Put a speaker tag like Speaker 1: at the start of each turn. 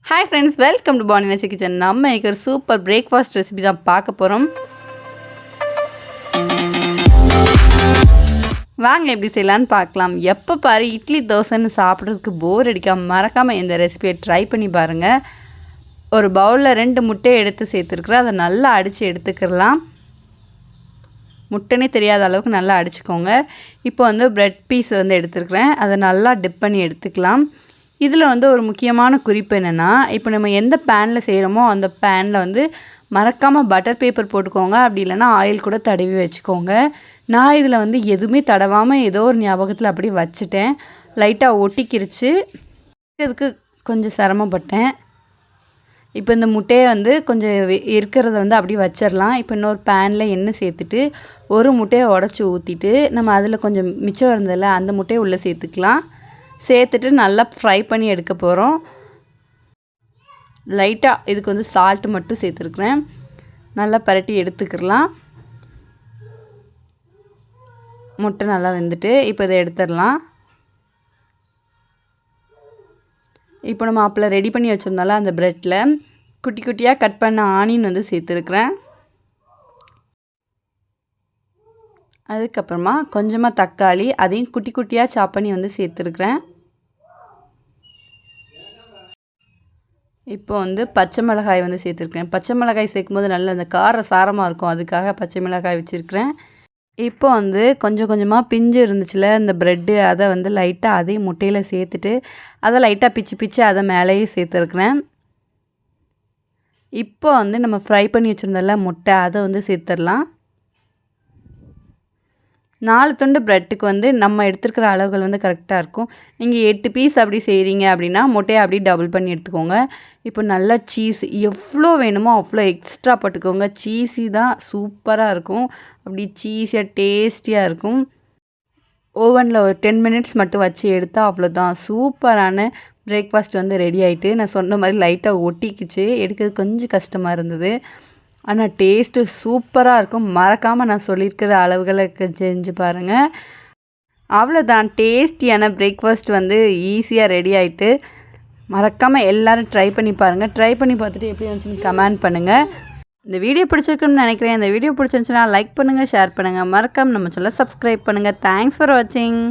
Speaker 1: Hi friends, welcome to பானினாச்சி kitchen. நம்ம இன்றைக்கி ஒரு சூப்பர் பிரேக்ஃபாஸ்ட் ரெசிபி தான் பார்க்க போகிறோம். வாங்க எப்படி செய்யலான்னு பார்க்கலாம். எப்போ பாரு இட்லி தோசைன்னு சாப்பிட்றதுக்கு போர் அடிக்காமல் மறக்காமல் இந்த ரெசிபியை ட்ரை பண்ணி பாருங்கள். ஒரு பவுலில் 2 முட்டையை எடுத்து சேர்த்துருக்குறேன். அதை நல்லா அடித்து எடுத்துக்கலாம். முட்டைனே தெரியாத அளவுக்கு நல்லா அடிச்சுக்கோங்க. இப்போ ப்ரெட் பீஸ் எடுத்துருக்குறேன். அதை நல்லா டிப் பண்ணி எடுத்துக்கலாம். இதில் ஒரு முக்கியமான குறிப்பு என்னென்னா, இப்போ நம்ம எந்த பேனில் செய்கிறோமோ அந்த பேனில் மறக்காமல் பட்டர் பேப்பர் போட்டுக்கோங்க. அப்படி இல்லைன்னா ஆயில் கூட தடவி வச்சுக்கோங்க. நான் இதில் எதுவுமே தடவாமல் ஏதோ ஒரு ஞாபகத்தில் அப்படி வச்சுட்டேன். லைட்டாக ஒட்டிக்கிருச்சு. இதுக்கு கொஞ்சம் சிரமப்பட்டேன். இப்போ இந்த முட்டையை கொஞ்சம் இருக்கிறத அப்படி வச்சிடலாம். இப்போ இன்னொரு பேனில் எண்ணெய் சேர்த்துட்டு ஒரு முட்டையை உடச்சி ஊற்றிட்டு நம்ம அதில் கொஞ்சம் மிச்சம் இருந்ததில்ல அந்த முட்டையை உள்ளே சேர்த்துக்கலாம். சேர்த்துட்டு நல்லா ஃப்ரை பண்ணி எடுக்க போகிறோம். லைட்டாக இதுக்கு சால்ட்டு மட்டும் சேர்த்துருக்குறேன். நல்லா பரட்டி எடுத்துக்கலாம். முட்டை நல்லா வெந்துட்டு இப்போ இதை எடுத்துடலாம். இப்போ நம்ம அப்பளம் ரெடி பண்ணி வச்சுருந்தால அந்த ப்ரெட்டில் குட்டி குட்டியாக கட் பண்ண ஆனியன் சேர்த்துருக்குறேன். அதுக்கப்புறமா கொஞ்சமாக தக்காளி அதையும் குட்டி குட்டியாக சாப் பண்ணி சேர்த்துருக்குறேன். இப்போ பச்சை மிளகாய் சேர்த்துருக்கேன். பச்சை மிளகாய் சேர்க்கும்போது நல்ல அந்த கார சாரமாக இருக்கும். அதுக்காக பச்சை மிளகாய் வச்சுருக்கிறேன். இப்போ கொஞ்சம் கொஞ்சமாக பிஞ்சு இருந்துச்சுல இந்த ப்ரெட்டு, அதை லைட்டாக அதையும் முட்டையில் சேர்த்துட்டு அதை லைட்டாக பிச்சு பிச்சு அதை மேலேயே சேர்த்துருக்குறேன். இப்போ நம்ம ஃப்ரை பண்ணி வச்சுருந்தோம்ல முட்டை, அதை சேர்த்துடலாம். 4 துண்டு ப்ரெட்டுக்கு நம்ம எடுத்துருக்கிற அளவுகள் கரெக்டாக இருக்கும். நீங்கள் 8 பீஸ் அப்படி செய்கிறீங்க அப்படின்னா முட்டையை அப்படி டபுள் பண்ணி எடுத்துக்கோங்க. இப்போ நல்லா சீஸ் எவ்வளோ வேணுமோ அவ்வளோ எக்ஸ்ட்ரா போட்டுக்கோங்க. சீஸி தான் சூப்பராக இருக்கும். அப்படி சீஸியாக டேஸ்டியாக இருக்கும். ஓவனில் ஒரு 10 மினிட்ஸ் மட்டும் வச்சு எடுத்தால் அவ்வளோதான். சூப்பரான பிரேக்ஃபாஸ்ட் ரெடி ஆகிட்டு. நான் சொன்ன மாதிரி லைட்டாக ஒட்டிக்கிச்சு. எடுக்கிறது கொஞ்சம் கஷ்டமாக இருந்தது. ஆனால் டேஸ்ட்டு சூப்பராக இருக்கும். மறக்காமல் நான் சொல்லியிருக்கிற அளவுகளை செஞ்சு பாருங்கள். அவ்வளோதான், டேஸ்டியான பிரேக்ஃபாஸ்ட் ஈஸியாக ரெடி ஆகிட்டு. மறக்காமல் எல்லோரும் ட்ரை பண்ணி பாருங்கள். ட்ரை பண்ணி பார்த்துட்டு எப்படி வந்துச்சுன்னு கமெண்ட் பண்ணுங்கள். இந்த வீடியோ பிடிச்சிருக்குன்னு நினைக்கிறேன். இந்த வீடியோ பிடிச்சிருந்துச்சுன்னா லைக் பண்ணுங்கள், ஷேர் பண்ணுங்கள். மறக்காமல் நம்ம சேனலை சப்ஸ்கிரைப் பண்ணுங்கள். தேங்க்ஸ் ஃபார் வாட்சிங்.